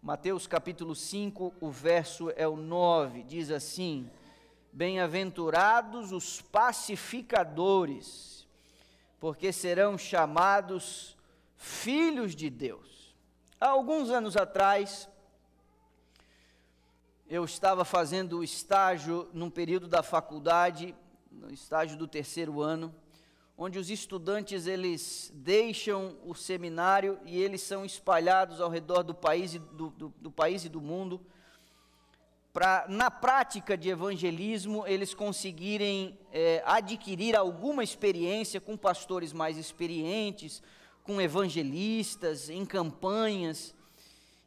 Mateus capítulo 5, o verso é o 9, diz assim: Bem-aventurados os pacificadores, porque serão chamados filhos de Deus. Há alguns anos atrás, eu estava fazendo estágio num período da faculdade, no estágio do 3º ano, onde os estudantes eles deixam o seminário e eles são espalhados ao redor do país e do mundo, para, na prática de evangelismo, eles conseguirem adquirir alguma experiência com pastores mais experientes, com evangelistas, em campanhas.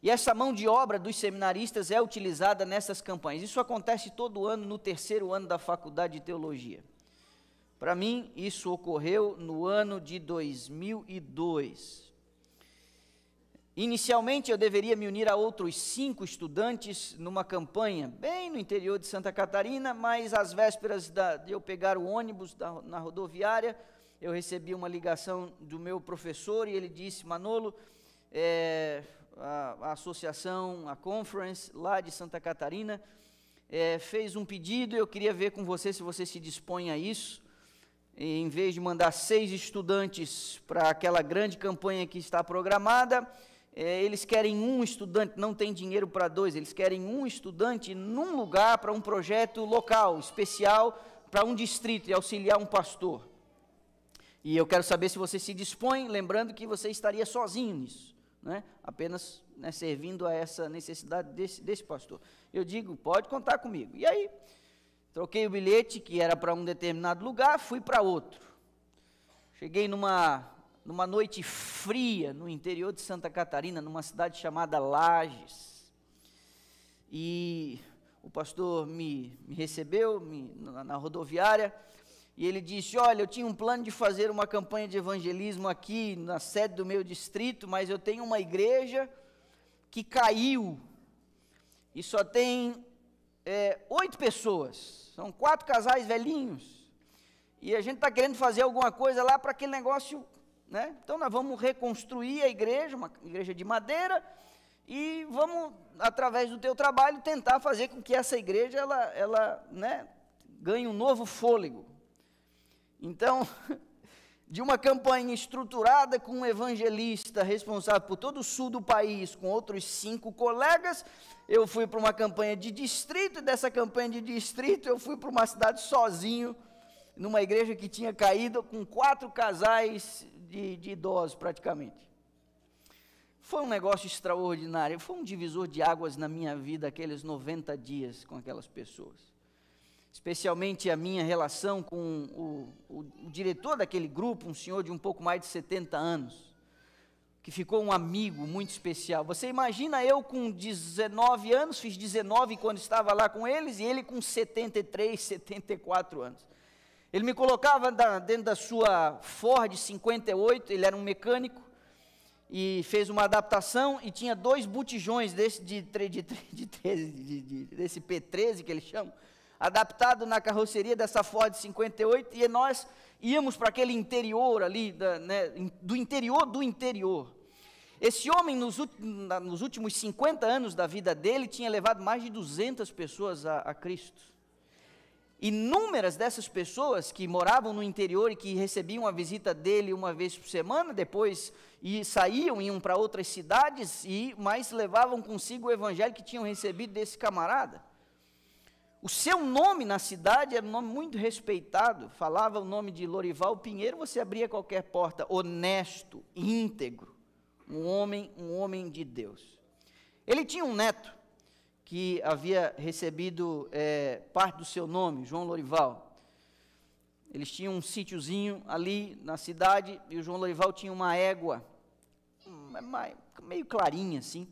E essa mão de obra dos seminaristas é utilizada nessas campanhas. Isso acontece todo ano no 3º ano da faculdade de teologia. Para mim, isso ocorreu no ano de 2002. Inicialmente, eu deveria me unir a outros 5 estudantes numa campanha bem no interior de Santa Catarina, mas às vésperas de eu pegar o ônibus na rodoviária, eu recebi uma ligação do meu professor e ele disse: Manolo, a associação, a conference lá de Santa Catarina, fez um pedido, eu queria ver com você se você se dispõe a isso. E, em vez de mandar 6 estudantes para aquela grande campanha que está programada, eles querem um estudante, não tem dinheiro para 2, eles querem um estudante num lugar para um projeto local, especial, para um distrito e auxiliar um pastor. E eu quero saber se você se dispõe, lembrando que você estaria sozinho nisso, né? Apenas servindo a essa necessidade desse pastor. Eu digo, pode contar comigo. E aí, troquei o bilhete, que era para um determinado lugar, fui para outro. Cheguei numa noite fria, no interior de Santa Catarina, numa cidade chamada Lages. E o pastor me recebeu na rodoviária, e ele disse: olha, eu tinha um plano de fazer uma campanha de evangelismo aqui na sede do meu distrito, mas eu tenho uma igreja que caiu, e só tem 8 pessoas. São 4 casais velhinhos, e a gente está querendo fazer alguma coisa lá para aquele negócio, né? Então nós vamos reconstruir a igreja, uma igreja de madeira, e vamos, através do teu trabalho, tentar fazer com que essa igreja, ela ganhe um novo fôlego. Então, de uma campanha estruturada com um evangelista responsável por todo o sul do país, com outros 5 colegas, eu fui para uma campanha de distrito, e dessa campanha de distrito eu fui para uma cidade sozinho, numa igreja que tinha caído, com 4 casais de idosos praticamente. Foi um negócio extraordinário, foi um divisor de águas na minha vida, aqueles 90 dias com aquelas pessoas. Especialmente a minha relação com o diretor daquele grupo, um senhor de um pouco mais de 70 anos, que ficou um amigo muito especial. Você imagina eu com 19 anos, fiz 19 quando estava lá com eles, e ele com 73, 74 anos. Ele me colocava dentro da sua Ford 58, ele era um mecânico, e fez uma adaptação, e tinha 2 botijões desse P13 que eles chamam, adaptado na carroceria dessa Ford 58, e nós íamos para aquele interior ali, do interior do interior. Esse homem, nos últimos 50 anos da vida dele, tinha levado mais de 200 pessoas a Cristo. Inúmeras dessas pessoas que moravam no interior e que recebiam a visita dele uma vez por semana, depois iam para outras cidades, mas levavam consigo o evangelho que tinham recebido desse camarada. O seu nome na cidade era um nome muito respeitado, falava o nome de Lorival Pinheiro, você abria qualquer porta, honesto, íntegro, um homem de Deus. Ele tinha um neto que havia recebido parte do seu nome, João Lorival. Eles tinham um sítiozinho ali na cidade, e o João Lorival tinha uma égua, meio clarinha assim,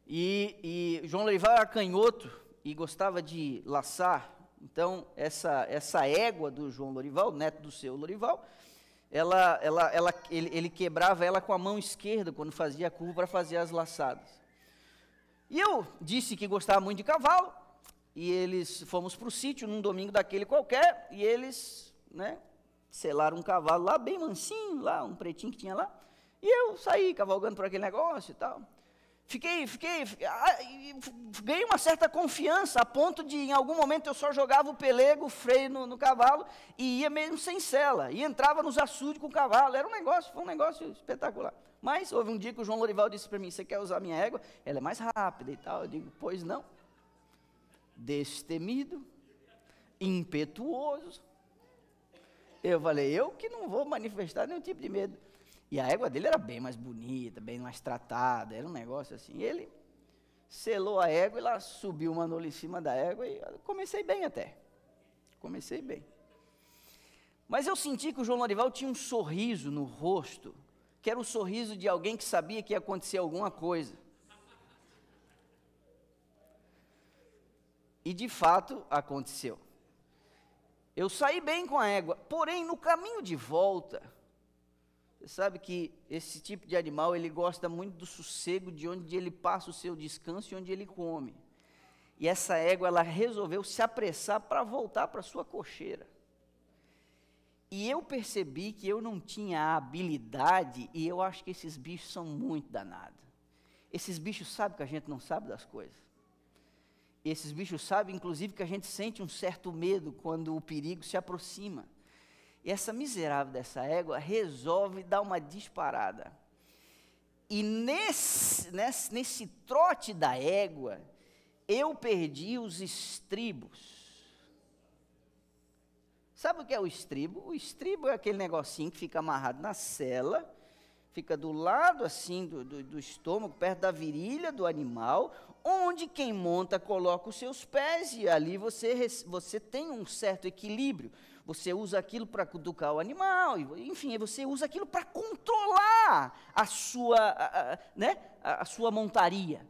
e João Lorival era canhoto, e gostava de laçar. Então essa égua do João Lorival, neto do seu Lorival, ele quebrava ela com a mão esquerda quando fazia a curva para fazer as laçadas. E eu disse que gostava muito de cavalo, e fomos para o sítio num domingo daquele qualquer, e eles selaram um cavalo lá bem mansinho, lá um pretinho que tinha lá, e eu saí cavalgando por aquele negócio e tal. Ganhei uma certa confiança, a ponto de, em algum momento, eu só jogava o pelego, o freio no cavalo, e ia mesmo sem sela, e entrava nos açudes com o cavalo, foi um negócio espetacular. Mas houve um dia que o João Lorival disse para mim, você quer usar minha égua? Ela é mais rápida e tal. Eu digo, pois não. Destemido, impetuoso. Eu falei, eu que não vou manifestar nenhum tipo de medo. E a égua dele era bem mais bonita, bem mais tratada, era um negócio assim. Ele selou a égua e lá subiu o Manolo em cima da égua e eu comecei bem até. Comecei bem. Mas eu senti que o João Lorival tinha um sorriso no rosto, que era o sorriso de alguém que sabia que ia acontecer alguma coisa. E de fato aconteceu. Eu saí bem com a égua, porém no caminho de volta, você sabe que esse tipo de animal, ele gosta muito do sossego, de onde ele passa o seu descanso e onde ele come. E essa égua, ela resolveu se apressar para voltar para a sua cocheira. E eu percebi que eu não tinha a habilidade, e eu acho que esses bichos são muito danados. Esses bichos sabem que a gente não sabe das coisas. Esses bichos sabem, inclusive, que a gente sente um certo medo quando o perigo se aproxima. E essa miserável dessa égua resolve dar uma disparada. E nesse trote da égua, eu perdi os estribos. Sabe o que é o estribo? O estribo é aquele negocinho que fica amarrado na sela, fica do lado assim do estômago, perto da virilha do animal, onde quem monta coloca os seus pés e ali você tem um certo equilíbrio. Você usa aquilo para cutucar o animal, enfim, você usa aquilo para controlar a sua montaria.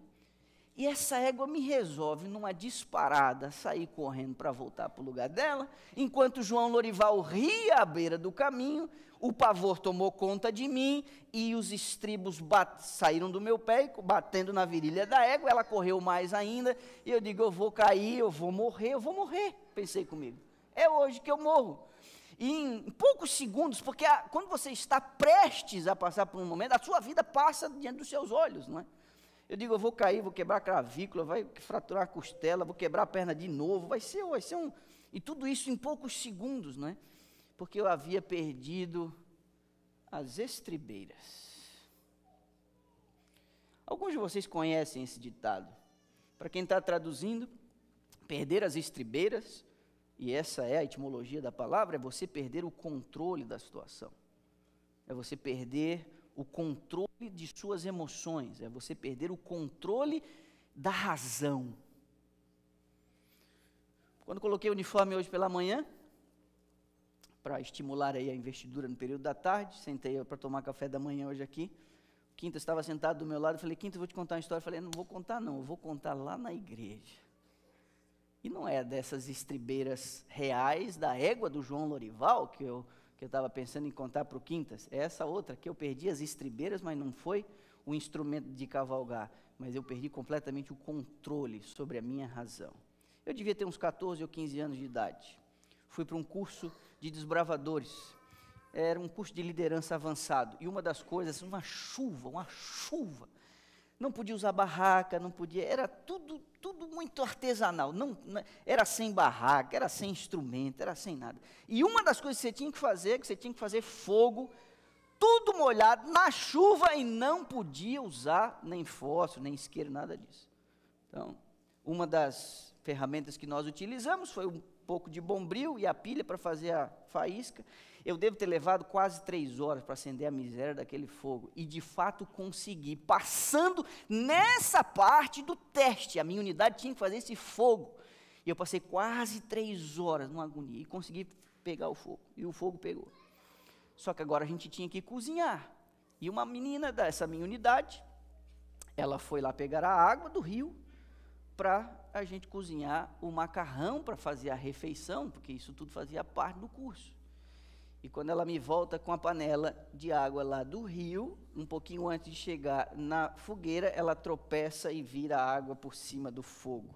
E essa égua me resolve, numa disparada, sair correndo para voltar para o lugar dela, enquanto João Lorival ria à beira do caminho, o pavor tomou conta de mim, e os estribos saíram do meu pé, batendo na virilha da égua, ela correu mais ainda, e eu digo, eu vou cair, eu vou morrer, pensei comigo, é hoje que eu morro. E em poucos segundos, porque quando você está prestes a passar por um momento, a sua vida passa diante dos seus olhos, não é? Eu digo, eu vou cair, vou quebrar a clavícula, vai fraturar a costela, vou quebrar a perna de novo, vai ser um... E tudo isso em poucos segundos, não é? Porque eu havia perdido as estribeiras. Alguns de vocês conhecem esse ditado. Para quem está traduzindo, perder as estribeiras, e essa é a etimologia da palavra, é você perder o controle da situação. É você perder o controle de suas emoções, é você perder o controle da razão. Quando coloquei o uniforme hoje pela manhã, para estimular aí a investidura no período da tarde, sentei para tomar café da manhã hoje aqui, o Quinta estava sentado do meu lado, eu falei, Quinta, eu vou te contar uma história, eu falei, não vou contar não, eu vou contar lá na igreja. E não é dessas estribeiras reais, da égua do João Lorival, que eu estava pensando em contar para o Quintas, é essa outra, que eu perdi as estribeiras, mas não foi o instrumento de cavalgar, mas eu perdi completamente o controle sobre a minha razão. Eu devia ter uns 14 ou 15 anos de idade. Fui para um curso de desbravadores, era um curso de liderança avançado, e uma das coisas, uma chuva, não podia usar barraca, não podia, era tudo muito artesanal, era sem barraca, era sem instrumento, era sem nada. E uma das coisas que você tinha que fazer fogo, tudo molhado, na chuva, e não podia usar nem fósforo, nem isqueiro, nada disso. Então, uma das ferramentas que nós utilizamos foi um pouco de bombril e a pilha para fazer a faísca. Eu devo ter levado quase 3 horas para acender a miséria daquele fogo, e de fato consegui, passando nessa parte do teste, a minha unidade tinha que fazer esse fogo, e eu passei quase 3 horas numa agonia, e consegui pegar o fogo, e o fogo pegou. Só que agora a gente tinha que cozinhar, e uma menina dessa minha unidade, ela foi lá pegar a água do rio, para a gente cozinhar o macarrão, para fazer a refeição, porque isso tudo fazia parte do curso. E quando ela me volta com a panela de água lá do rio, um pouquinho antes de chegar na fogueira, ela tropeça e vira a água por cima do fogo,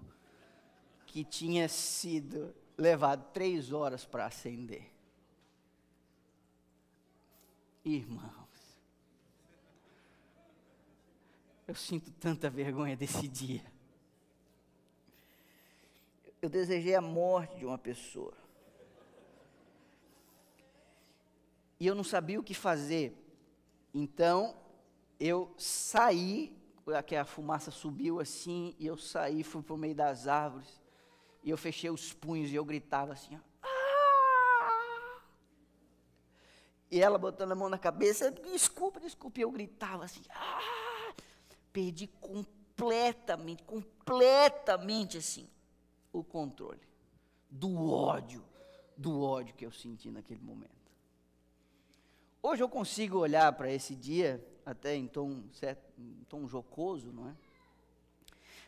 que tinha sido levado 3 horas para acender. Irmãos, Eu sinto tanta vergonha desse dia. Eu desejei a morte de uma pessoa. E eu não sabia o que fazer. Então, eu saí, que a fumaça subiu assim, e eu saí, fui para o meio das árvores, e eu fechei os punhos e eu gritava assim, ó, ah! E ela botando a mão na cabeça, desculpa, e eu gritava assim, ah! Perdi completamente assim, o controle do ódio que eu senti naquele momento. Hoje eu consigo olhar para esse dia, até em tom jocoso, não é?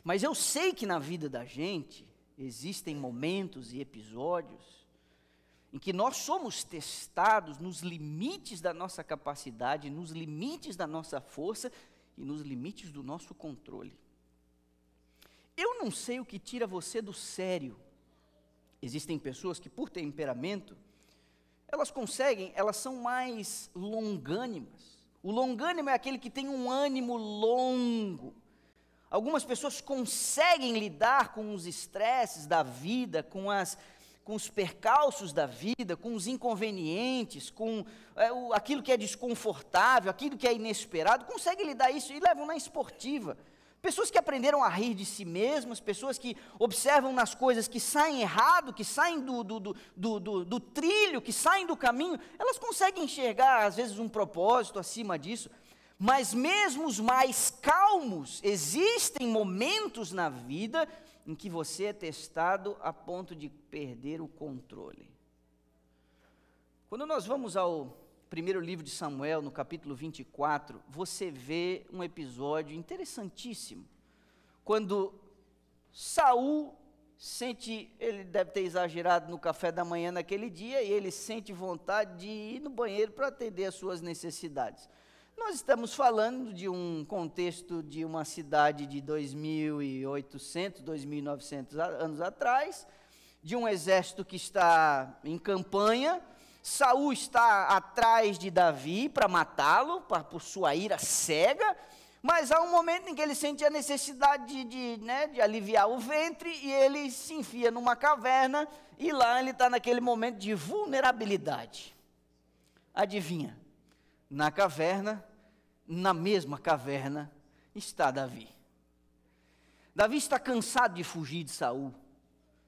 Mas eu sei que na vida da gente, existem momentos e episódios em que nós somos testados nos limites da nossa capacidade, nos limites da nossa força e nos limites do nosso controle. Eu não sei o que tira você do sério. Existem pessoas que, por temperamento, elas são mais longânimas. O longânimo é aquele que tem um ânimo longo. Algumas pessoas conseguem lidar com os estresses da vida, com os percalços da vida, com os inconvenientes, com aquilo que é desconfortável, aquilo que é inesperado, conseguem lidar isso e levam na esportiva. Pessoas que aprenderam a rir de si mesmas, pessoas que observam nas coisas que saem errado, que saem do trilho, que saem do caminho, elas conseguem enxergar, às vezes, um propósito acima disso. Mas mesmo os mais calmos, existem momentos na vida em que você é testado a ponto de perder o controle. Quando nós vamos ao primeiro livro de Samuel, no capítulo 24, você vê um episódio interessantíssimo. Quando Saul ele deve ter exagerado no café da manhã naquele dia, e ele sente vontade de ir no banheiro para atender às suas necessidades. Nós estamos falando de um contexto de uma cidade de 2.800, 2.900 anos atrás, de um exército que está em campanha. Saul está atrás de Davi para matá-lo, por sua ira cega, mas há um momento em que ele sente a necessidade de aliviar o ventre, e ele se enfia numa caverna, e lá ele está naquele momento de vulnerabilidade. Adivinha? Na mesma caverna, está Davi. Davi está cansado de fugir de Saul.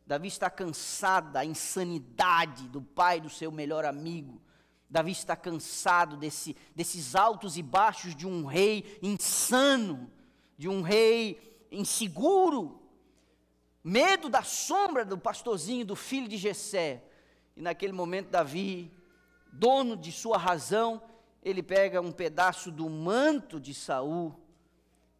Davi está cansado da insanidade do pai do seu melhor amigo. Davi está cansado desses altos e baixos de um rei insano, de um rei inseguro. Medo da sombra do pastorzinho, do filho de Jessé. E naquele momento Davi, dono de sua razão, ele pega um pedaço do manto de Saul,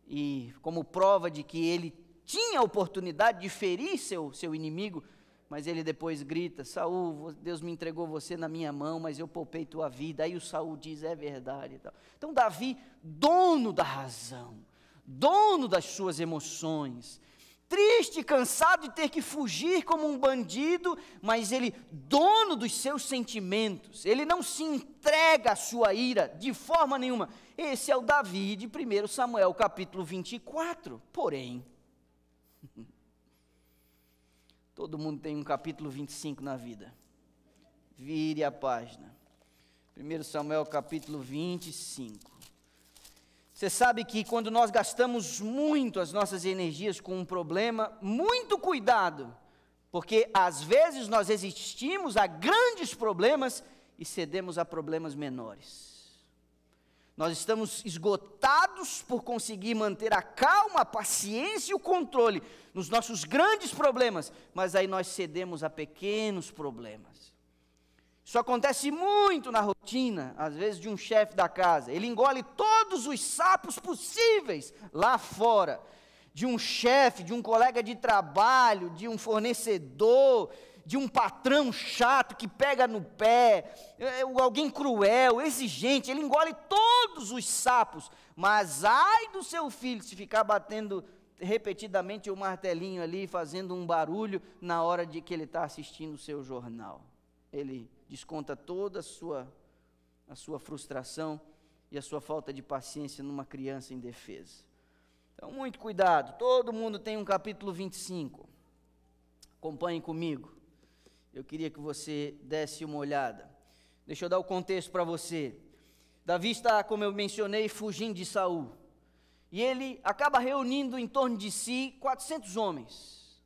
e como prova de que ele tinha a oportunidade de ferir seu inimigo, mas ele depois grita: Saul, Deus me entregou você na minha mão, mas eu poupei tua vida. Aí o Saul diz: é verdade. Então Davi, dono da razão, dono das suas emoções, triste, cansado de ter que fugir como um bandido, mas ele, dono dos seus sentimentos, ele não se entrega à sua ira de forma nenhuma. Esse é o Davi de 1 Samuel capítulo 24. Porém, todo mundo tem um capítulo 25 na vida. Vire a página. 1 Samuel capítulo 25. Você sabe que quando nós gastamos muito as nossas energias com um problema, muito cuidado, porque às vezes nós resistimos a grandes problemas e cedemos a problemas menores. Nós estamos esgotados por conseguir manter a calma, a paciência e o controle nos nossos grandes problemas, mas aí nós cedemos a pequenos problemas. Isso acontece muito na rotina, às vezes, de um chefe da casa. Ele engole todos os sapos possíveis lá fora. De um chefe, de um colega de trabalho, de um fornecedor, de um patrão chato que pega no pé, alguém cruel, exigente. Ele engole todos os sapos. Mas ai do seu filho se ficar batendo repetidamente o martelinho ali, fazendo um barulho na hora de que ele está assistindo o seu jornal. Ele desconta toda a sua frustração e a sua falta de paciência numa criança indefesa. Então, muito cuidado, todo mundo tem um capítulo 25. Acompanhem comigo. Eu queria que você desse uma olhada. Deixa eu dar o contexto para você. Davi está, como eu mencionei, fugindo de Saul. E ele acaba reunindo em torno de si 400 homens.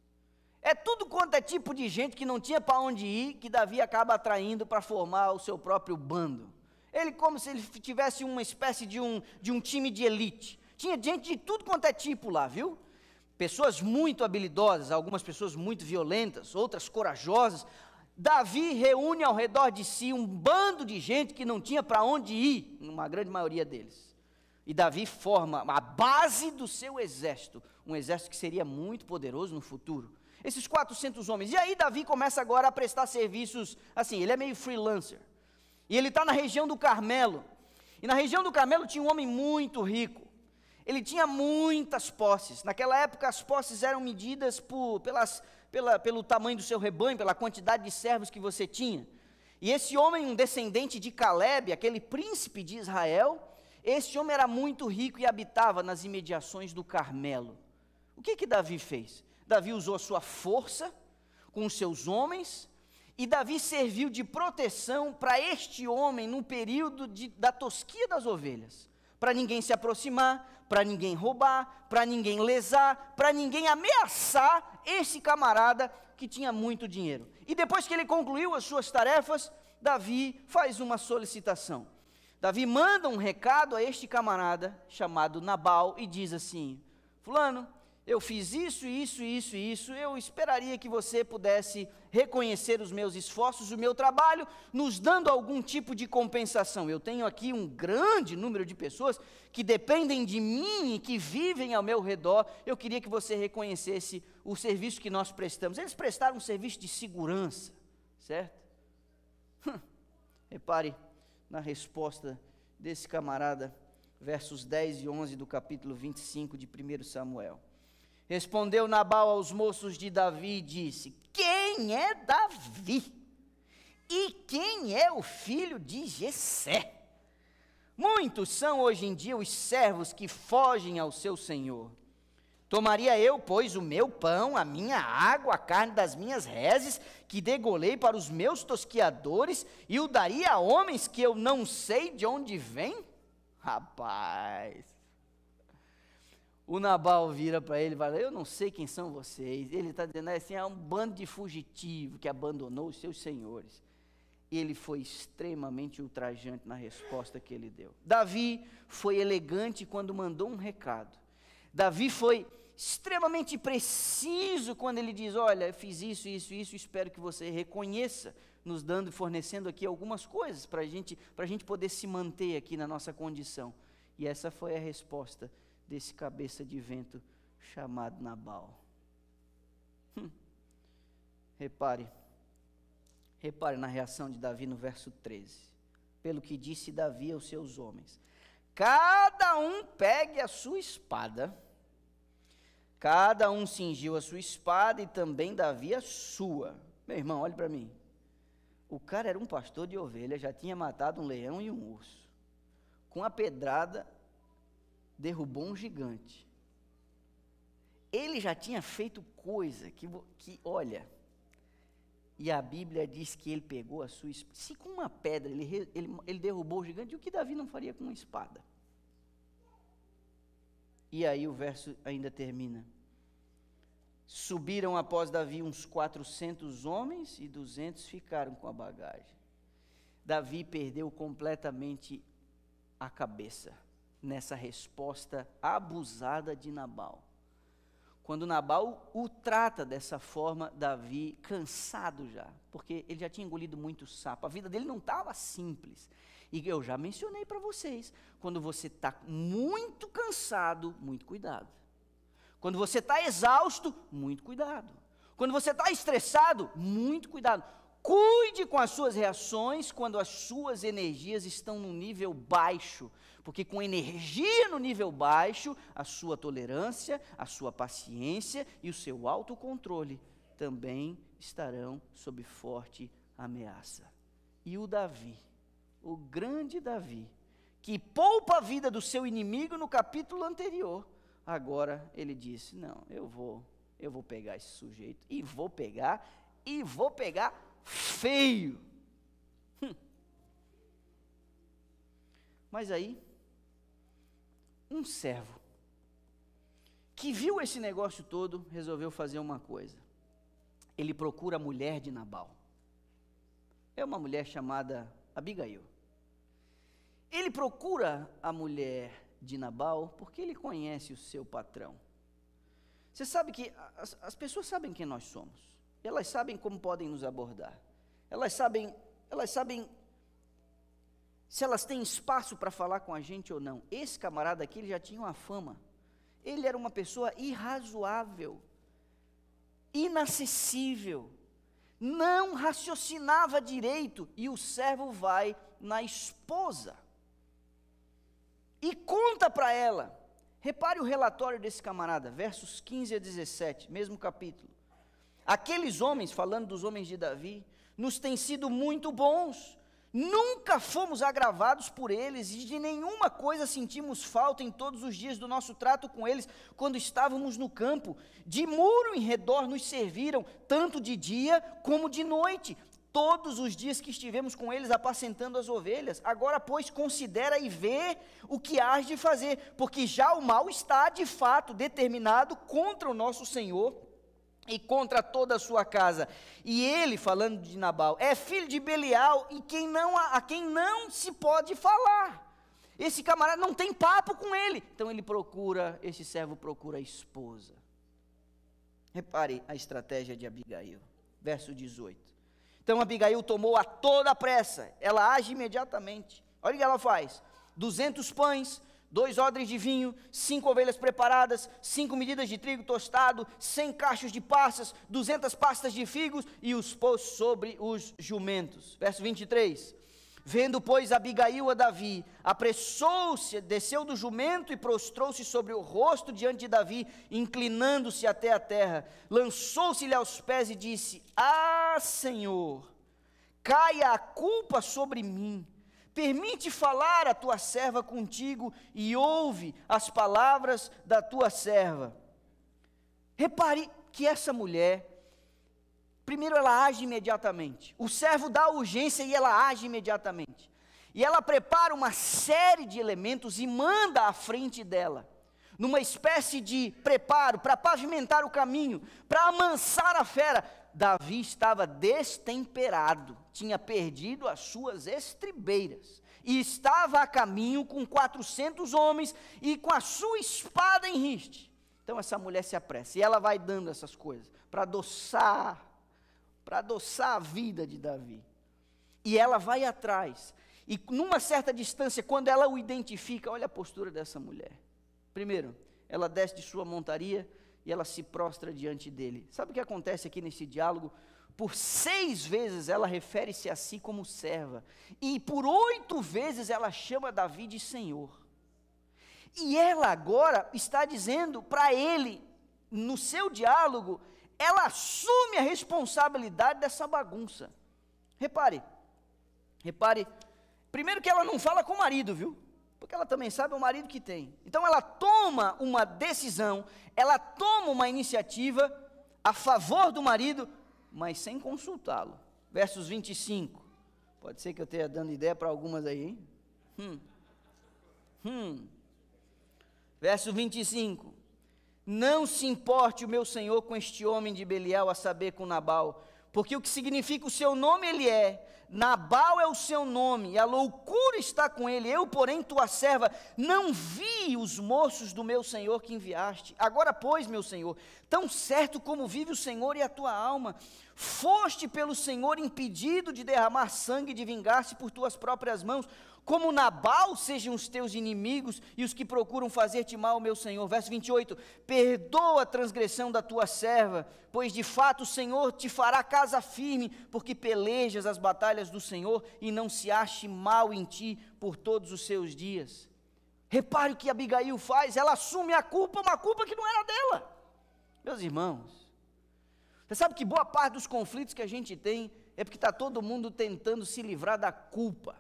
É tudo quanto é tipo de gente que não tinha para onde ir, que Davi acaba atraindo para formar o seu próprio bando. Ele como se ele tivesse uma espécie de um time de elite. Tinha gente de tudo quanto é tipo lá, viu? Pessoas muito habilidosas, algumas pessoas muito violentas, outras corajosas. Davi reúne ao redor de si um bando de gente que não tinha para onde ir, uma grande maioria deles. E Davi forma a base do seu exército, um exército que seria muito poderoso no futuro. Esses 400 homens. E aí Davi começa agora a prestar serviços, assim, ele é meio freelancer. E ele está na região do Carmelo. E na região do Carmelo tinha um homem muito rico. Ele tinha muitas posses. Naquela época as posses eram medidas pelo tamanho do seu rebanho, pela quantidade de servos que você tinha. E esse homem, um descendente de Calebe, aquele príncipe de Israel, esse homem era muito rico e habitava nas imediações do Carmelo. O que Davi fez? Davi usou a sua força com os seus homens, e Davi serviu de proteção para este homem no período da tosquia das ovelhas, para ninguém se aproximar, para ninguém roubar, para ninguém lesar, para ninguém ameaçar esse camarada que tinha muito dinheiro. E depois que ele concluiu as suas tarefas, Davi faz uma solicitação. Davi manda um recado a este camarada chamado Nabal e diz assim: fulano, eu fiz isso, eu esperaria que você pudesse reconhecer os meus esforços, o meu trabalho, nos dando algum tipo de compensação. Eu tenho aqui um grande número de pessoas que dependem de mim e que vivem ao meu redor, eu queria que você reconhecesse o serviço que nós prestamos. Eles prestaram um serviço de segurança, certo? Repare na resposta desse camarada, versos 10 e 11 do capítulo 25 de 1 Samuel. Respondeu Nabal aos moços de Davi e disse: quem é Davi? E quem é o filho de Jessé? Muitos são hoje em dia os servos que fogem ao seu senhor. Tomaria eu, pois, o meu pão, a minha água, a carne das minhas reses, que degolei para os meus tosquiadores, e o daria a homens que eu não sei de onde vêm? Rapaz, o Nabal vira para ele e fala: eu não sei quem são vocês. Ele está dizendo assim: é um bando de fugitivo que abandonou os seus senhores. Ele foi extremamente ultrajante na resposta que ele deu. Davi foi elegante quando mandou um recado. Davi foi extremamente preciso quando ele diz: olha, eu fiz isso, espero que você reconheça, nos dando e fornecendo aqui algumas coisas para a gente poder se manter aqui na nossa condição. E essa foi a resposta desse cabeça de vento chamado Nabal. Repare na reação de Davi no verso 13. Pelo que disse Davi aos seus homens: cada um pegue a sua espada. Cada um cingiu a sua espada e também Davi a sua. Meu irmão, olhe para mim. O cara era um pastor de ovelha, já tinha matado um leão e um urso. Com a pedrada, derrubou um gigante. Ele já tinha feito coisa que olha, e a Bíblia diz que ele pegou a sua espada. Se com uma pedra ele derrubou o gigante, o que Davi não faria com uma espada? E aí o verso ainda termina: subiram após Davi uns 400 homens e 200 ficaram com a bagagem. Davi perdeu completamente a cabeça nessa resposta abusada de Nabal. Quando Nabal o trata dessa forma, Davi, cansado já, porque ele já tinha engolido muito sapo, a vida dele não estava simples. E eu já mencionei para vocês, quando você está muito cansado, muito cuidado. Quando você está exausto, muito cuidado. Quando você está estressado, muito cuidado. Cuide com as suas reações quando as suas energias estão no nível baixo, porque com energia no nível baixo, a sua tolerância, a sua paciência e o seu autocontrole também estarão sob forte ameaça. E o Davi, o grande Davi, que poupa a vida do seu inimigo no capítulo anterior, agora ele disse, não, eu vou pegar esse sujeito, e vou pegar feio. Mas aí, um servo, que viu esse negócio todo, resolveu fazer uma coisa. Ele procura a mulher de Nabal. É uma mulher chamada Abigail. Ele procura a mulher de Nabal porque ele conhece o seu patrão. Você sabe que as pessoas sabem quem nós somos. Elas sabem como podem nos abordar. Elas sabem se elas têm espaço para falar com a gente ou não. Esse camarada aqui, ele já tinha uma fama. Ele era uma pessoa irrazoável, inacessível, não raciocinava direito, e o servo vai na esposa e conta para ela. Repare o relatório desse camarada, versos 15 a 17, mesmo capítulo. Aqueles homens, falando dos homens de Davi, nos têm sido muito bons, nunca fomos agravados por eles, e de nenhuma coisa sentimos falta em todos os dias do nosso trato com eles, quando estávamos no campo. De muro em redor nos serviram, tanto de dia como de noite, todos os dias que estivemos com eles apacentando as ovelhas. Agora, pois, considera e vê o que hás de fazer, porque já o mal está, de fato, determinado contra o nosso Senhor e contra toda a sua casa. E ele, falando de Nabal, é filho de Belial, e a quem não se pode falar. Esse camarada não tem papo com ele. Então esse servo procura a esposa. Repare a estratégia de Abigail, verso 18. Então Abigail tomou a toda pressa, ela age imediatamente. Olha o que ela faz: 200 pães, 2 odres de vinho, 5 ovelhas preparadas, 5 medidas de trigo tostado, 100 cachos de passas, 200 pastas de figos, e os pôs sobre os jumentos. Verso 23. Vendo, pois, Abigail a Davi, apressou-se, desceu do jumento e prostrou-se sobre o rosto diante de Davi, inclinando-se até a terra. Lançou-se-lhe aos pés e disse: Ah, Senhor, caia a culpa sobre mim. Permite falar a tua serva contigo e ouve as palavras da tua serva. Repare que essa mulher, primeiro ela age imediatamente. O servo dá urgência e ela age imediatamente. E ela prepara uma série de elementos e manda à frente dela, numa espécie de preparo para pavimentar o caminho, para amansar a fera. Davi estava destemperado, tinha perdido as suas estribeiras, e estava a caminho com 400 homens e com a sua espada em riste. Então essa mulher se apressa, e ela vai dando essas coisas, para adoçar a vida de Davi. E ela vai atrás, e numa certa distância, quando ela o identifica, olha a postura dessa mulher. Primeiro, ela desce de sua montaria, e ela se prostra diante dele. Sabe o que acontece aqui nesse diálogo? Por 6 vezes ela refere-se a si como serva, e por 8 vezes ela chama Davi de Senhor. E ela agora está dizendo para ele, no seu diálogo, ela assume a responsabilidade dessa bagunça. Repare, primeiro que ela não fala com o marido, viu? Porque ela também sabe o marido que tem. Então ela toma uma decisão, ela toma uma iniciativa a favor do marido, mas sem consultá-lo. Versos 25. Pode ser que eu esteja dando ideia para algumas aí, hein? Verso 25. Não se importe o meu senhor com este homem de Belial, a saber, com Nabal, porque o que significa o seu nome ele é, Nabal é o seu nome, e a loucura está com ele. Eu, porém, tua serva, não vi os moços do meu senhor que enviaste. Agora, pois, meu senhor, tão certo como vive o Senhor e a tua alma, foste pelo Senhor impedido de derramar sangue e de vingar-se por tuas próprias mãos, como Nabal sejam os teus inimigos e os que procuram fazer-te mal, meu Senhor. Verso 28, perdoa a transgressão da tua serva, pois de fato o Senhor te fará casa firme, porque pelejas as batalhas do Senhor e não se ache mal em ti por todos os seus dias. Repare o que Abigail faz, ela assume a culpa, uma culpa que não era dela. Meus irmãos, você sabe que boa parte dos conflitos que a gente tem é porque está todo mundo tentando se livrar da culpa.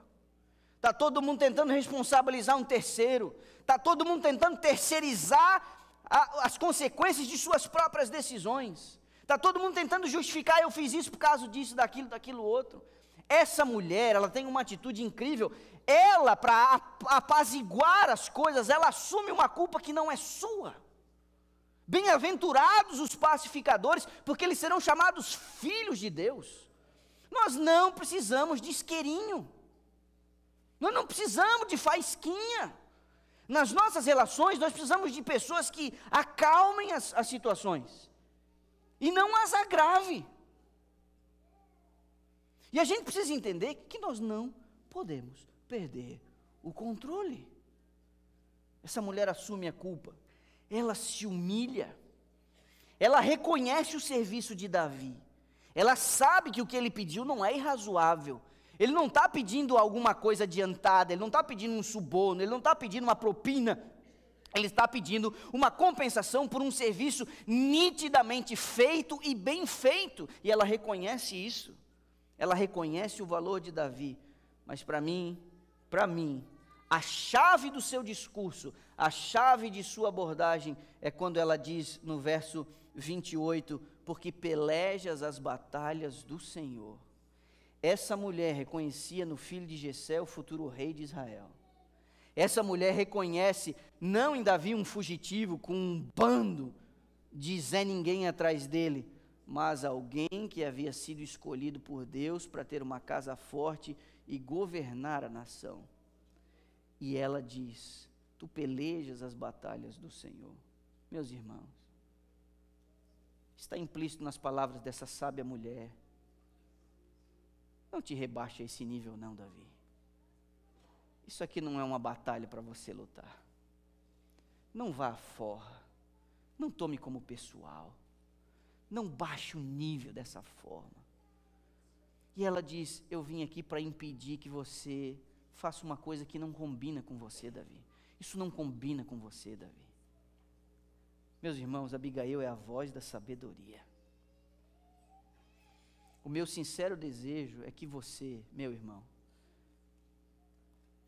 Está todo mundo tentando responsabilizar um terceiro. Está todo mundo tentando terceirizar as consequências de suas próprias decisões. Está todo mundo tentando justificar, eu fiz isso por causa disso, daquilo outro. Essa mulher, ela tem uma atitude incrível. Ela, para apaziguar as coisas, ela assume uma culpa que não é sua. Bem-aventurados os pacificadores, porque eles serão chamados filhos de Deus. Nós não precisamos de isqueirinho. Nós não precisamos de faísquinha. Nas nossas relações, nós precisamos de pessoas que acalmem as situações e não as agrave. E a gente precisa entender que nós não podemos perder o controle. Essa mulher assume a culpa, ela se humilha, ela reconhece o serviço de Davi, ela sabe que o que ele pediu não é irrazoável. Ele não está pedindo alguma coisa adiantada, ele não está pedindo um suborno, ele não está pedindo uma propina, ele está pedindo uma compensação por um serviço nitidamente feito e bem feito, e ela reconhece isso, ela reconhece o valor de Davi. Mas para mim, a chave do seu discurso, a chave de sua abordagem é quando ela diz no verso 28, porque pelejas as batalhas do Senhor. Essa mulher reconhecia no filho de Jessé o futuro rei de Israel. Essa mulher reconhece não em Davi um fugitivo com um bando de Zé Ninguém atrás dele, mas alguém que havia sido escolhido por Deus para ter uma casa forte e governar a nação. E ela diz: tu pelejas as batalhas do Senhor. Meus irmãos, está implícito nas palavras dessa sábia mulher. Não te rebaixe a esse nível não, Davi. Isso aqui não é uma batalha para você lutar. Não vá fora. Não tome como pessoal. Não baixe o nível dessa forma. E ela diz: eu vim aqui para impedir que você faça uma coisa que não combina com você, Davi. Isso não combina com você, Davi. Meus irmãos, Abigail é a voz da sabedoria. O meu sincero desejo é que você, meu irmão,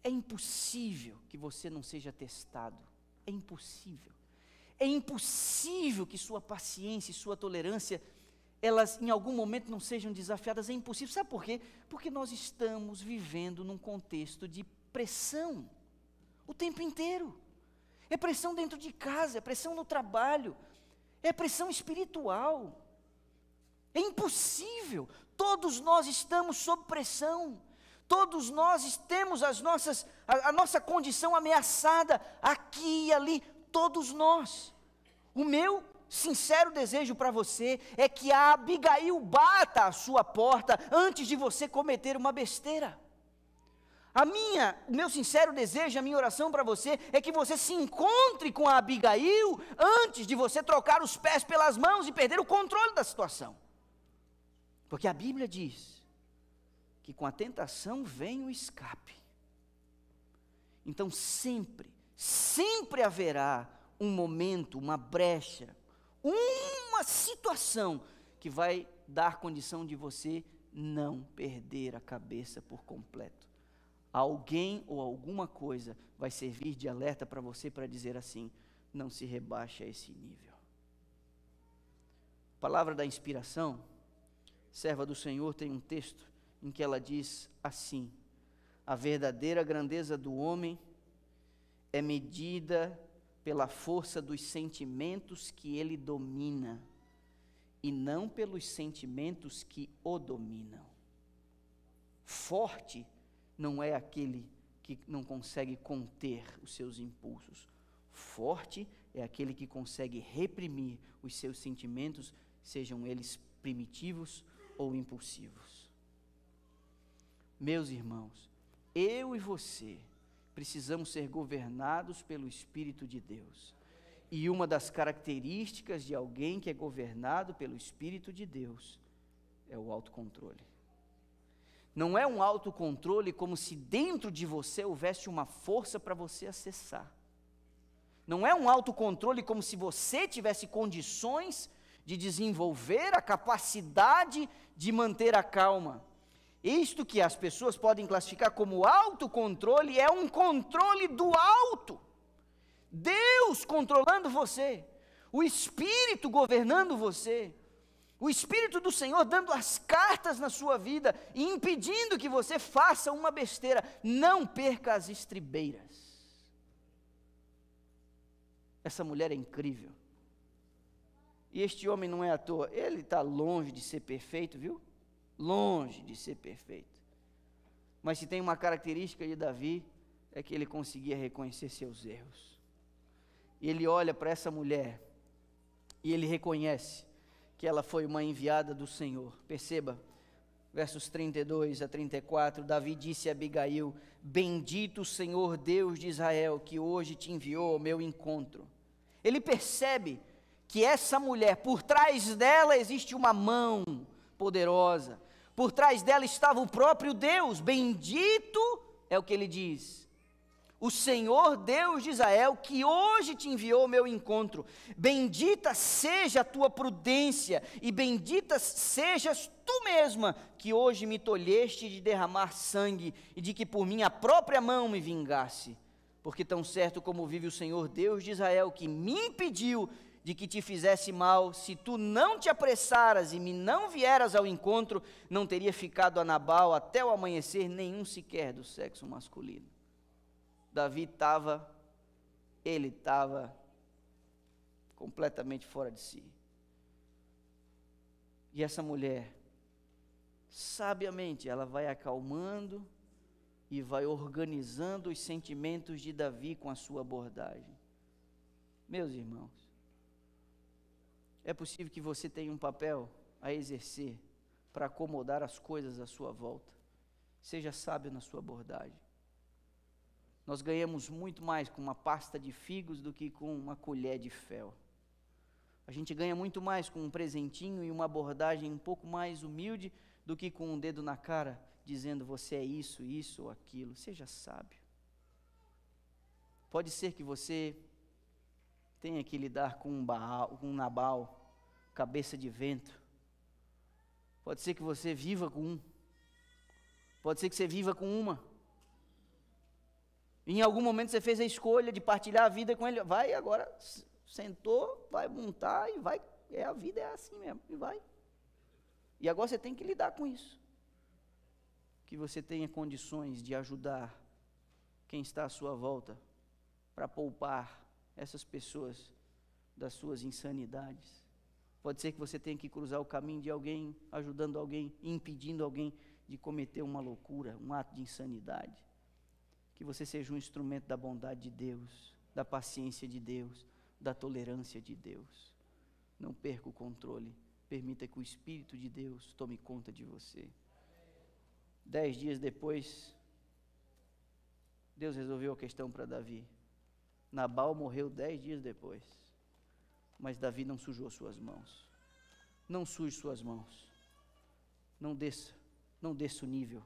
é impossível que você não seja testado. É impossível. É impossível que sua paciência e sua tolerância, elas em algum momento não sejam desafiadas. É impossível. Sabe por quê? Porque nós estamos vivendo num contexto de pressão o tempo inteiro. É pressão dentro de casa, é pressão no trabalho, é pressão espiritual. É impossível. Todos nós estamos sob pressão. Todos nós temos a nossa condição ameaçada aqui e ali. Todos nós. O meu sincero desejo para você é que a Abigail bata a sua porta antes de você cometer uma besteira. O meu sincero desejo, a minha oração para você é que você se encontre com a Abigail antes de você trocar os pés pelas mãos e perder o controle da situação. Porque a Bíblia diz que com a tentação vem o escape. Então sempre haverá um momento, uma brecha, uma situação que vai dar condição de você não perder a cabeça por completo. Alguém ou alguma coisa vai servir de alerta para você para dizer assim: não se rebaixe a esse nível. Palavra da inspiração, serva do Senhor, tem um texto em que ela diz assim: a verdadeira grandeza do homem é medida pela força dos sentimentos que ele domina, e não pelos sentimentos que o dominam. Forte não é aquele que não consegue conter os seus impulsos. Forte é aquele que consegue reprimir os seus sentimentos, sejam eles primitivos ou impulsivos. Meus irmãos, eu e você precisamos ser governados pelo Espírito de Deus. E uma das características de alguém que é governado pelo Espírito de Deus é o autocontrole. Não é um autocontrole como se dentro de você houvesse uma força para você acessar. Não é um autocontrole como se você tivesse condições de desenvolver a capacidade de manter a calma. Isto que as pessoas podem classificar como autocontrole é um controle do alto. Deus controlando você. o Espírito governando você, o Espírito do Senhor dando as cartas na sua vida e impedindo que você faça uma besteira. Não perca as estribeiras. Essa mulher é incrível. E este homem não é à toa, ele está longe de ser perfeito, viu? Longe de ser perfeito. Mas se tem uma característica de Davi, é que ele conseguia reconhecer seus erros. E ele olha para essa mulher e ele reconhece que ela foi uma enviada do Senhor. Perceba, versos 32 a 34, Davi disse a Abigail: bendito o Senhor Deus de Israel, que hoje te enviou ao meu encontro. Ele percebe que essa mulher, por trás dela existe uma mão poderosa, por trás dela estava o próprio Deus. Bendito é o que ele diz, o Senhor Deus de Israel, que hoje te enviou ao meu encontro. Bendita seja a tua prudência, e bendita sejas tu mesma, que hoje me tolheste de derramar sangue, e de que por minha própria mão me vingasse. Porque tão certo como vive o Senhor Deus de Israel, que me impediu de que te fizesse mal, se tu não te apressaras e me não vieras ao encontro, não teria ficado a Nabal até o amanhecer nenhum sequer do sexo masculino. Davi estava completamente fora de si. E essa mulher, sabiamente, ela vai acalmando e vai organizando os sentimentos de Davi com a sua abordagem. Meus irmãos, é possível que você tenha um papel a exercer para acomodar as coisas à sua volta. Seja sábio na sua abordagem. Nós ganhamos muito mais com uma pasta de figos do que com uma colher de fel. A gente ganha muito mais com um presentinho e uma abordagem um pouco mais humilde do que com um dedo na cara, dizendo você é isso, isso ou aquilo. Seja sábio. Pode ser que você tenha que lidar com um Nabal, cabeça de vento. Pode ser que você viva com um. Pode ser que você viva com uma. E em algum momento você fez a escolha de partilhar a vida com ele. Vai agora, sentou, vai montar e vai. A vida é assim mesmo, e vai. E agora você tem que lidar com isso. Que você tenha condições de ajudar quem está à sua volta para poupar essas pessoas das suas insanidades. Pode ser que você tenha que cruzar o caminho de alguém, ajudando alguém, impedindo alguém de cometer uma loucura, um ato de insanidade. Que você seja um instrumento da bondade de Deus, da paciência de Deus, da tolerância de Deus. Não perca o controle, permita que o Espírito de Deus tome conta de você. 10 dias depois, Deus resolveu a questão para Davi. Nabal morreu 10 dias depois, mas Davi não sujou suas mãos. Não suje suas mãos. Não desça o nível,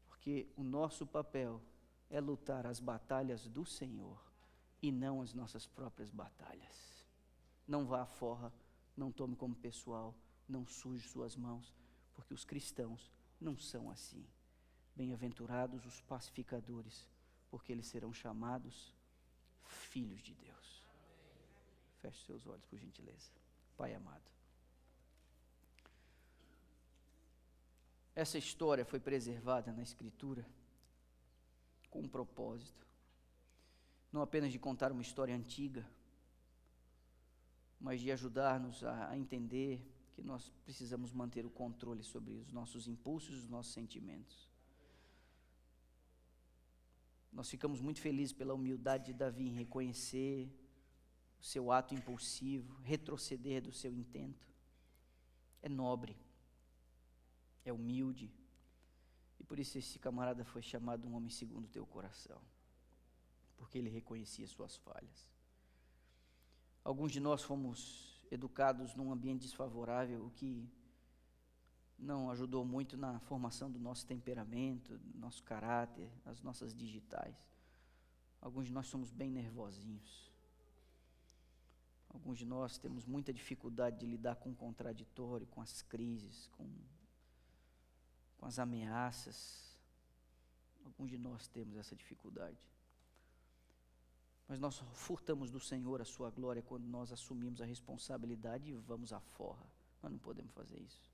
porque o nosso papel é lutar as batalhas do Senhor e não as nossas próprias batalhas. Não vá à forra, não tome como pessoal, não suje suas mãos, porque os cristãos não são assim. Bem-aventurados os pacificadores, porque eles serão chamados filhos de Deus. Feche seus olhos, por gentileza. Pai amado, essa história foi preservada na Escritura com um propósito, não apenas de contar uma história antiga, mas de ajudar-nos a entender que nós precisamos manter o controle sobre os nossos impulsos e os nossos sentimentos. Nós ficamos muito felizes pela humildade de Davi em reconhecer o seu ato impulsivo, retroceder do seu intento. É nobre, é humilde, e por isso esse camarada foi chamado um homem segundo o teu coração, porque ele reconhecia suas falhas. Alguns de nós fomos educados num ambiente desfavorável, o que não ajudou muito na formação do nosso temperamento, do nosso caráter, as nossas digitais. Alguns de nós somos bem nervosinhos. Alguns de nós temos muita dificuldade de lidar com o contraditório, com as crises, com as ameaças. Alguns de nós temos essa dificuldade. Mas nós furtamos do Senhor a sua glória quando nós assumimos a responsabilidade e vamos à forra. Nós não podemos fazer isso.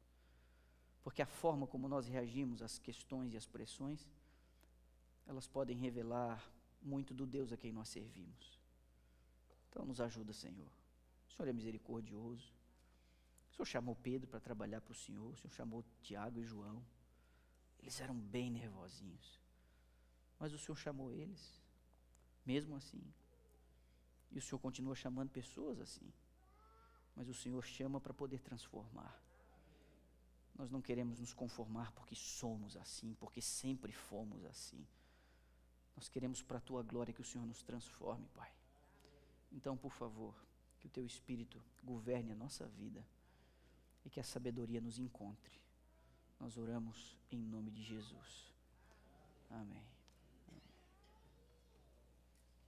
Porque a forma como nós reagimos às questões e às pressões, elas podem revelar muito do Deus a quem nós servimos. Então nos ajuda, Senhor. O Senhor é misericordioso. O Senhor chamou Pedro para trabalhar para o Senhor. O Senhor chamou Tiago e João. Eles eram bem nervosinhos. Mas o Senhor chamou eles, mesmo assim. E o Senhor continua chamando pessoas assim. Mas o Senhor chama para poder transformar. Nós não queremos nos conformar porque somos assim, porque sempre fomos assim. Nós queremos para a Tua glória que o Senhor nos transforme, Pai. Então, por favor, que o Teu Espírito governe a nossa vida e que a sabedoria nos encontre. Nós oramos em nome de Jesus. Amém.